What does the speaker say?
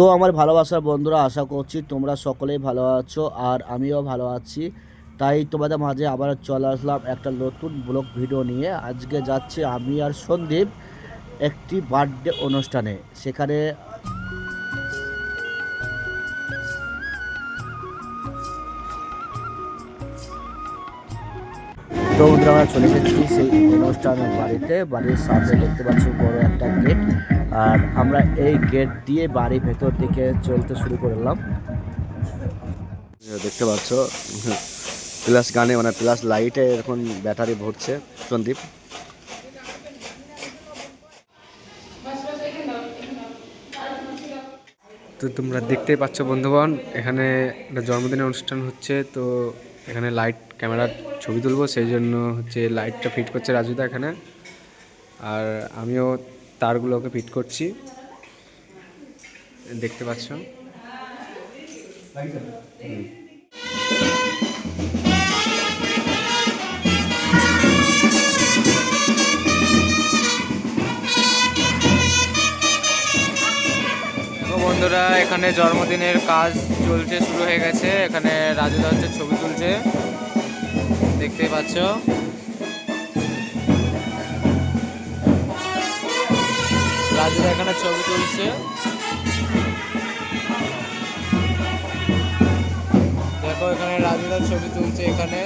তো আমার ভালোবাসার বন্ধুরা, আশা করছি তোমরা সকলেই ভালো আছো আর আমিও ভালো আছি। তাই তোমাদের মাঝে আবার চলে আসলাম একটা নতুন ব্লগ ভিডিও নিয়ে। আজকে যাচ্ছি আমি আর সন্দীপ একটি বার্থডে অনুষ্ঠানে। সেখানে তো বন্ধুরা আমরা চলে এসেছি সেই অনুষ্ঠানের বাড়ির সামনে দেখতে পাচ্ছি বড় একটা গেট। আর আমরা এই গেট দিয়ে বাড়ির ভেতর দিকে চলতে শুরু করলাম। দেখতে পাচ্ছ প্লাস গানে মানে প্লাস লাইটে এখন ব্যাটারি ভরছে সন্দীপ। তো তোমরা দেখতেই পাচ্ছ বন্ধুগণ, এখানে একটা জন্মদিনের অনুষ্ঠান হচ্ছে। তো এখানে লাইট ক্যামেরার ছবি তুলবো, সেই জন্য হচ্ছে লাইটটা ফিট করছে রাজুদা এখানে, আর আমিও তারগুলোকে ফিট করছি, দেখতে পাচ্ছ। বন্ধুরা, এখানে জন্মদিনের কাজ চলছে, শুরু হয়ে গেছে। এখানে রাজুদা হচ্ছে ছবি তুলছে, দেখতেই পাচ্ছ। রাজুদা এখানে ছবি তুলছে, দেখো এখানে রাজুদা ছবি তুলছে এখানে।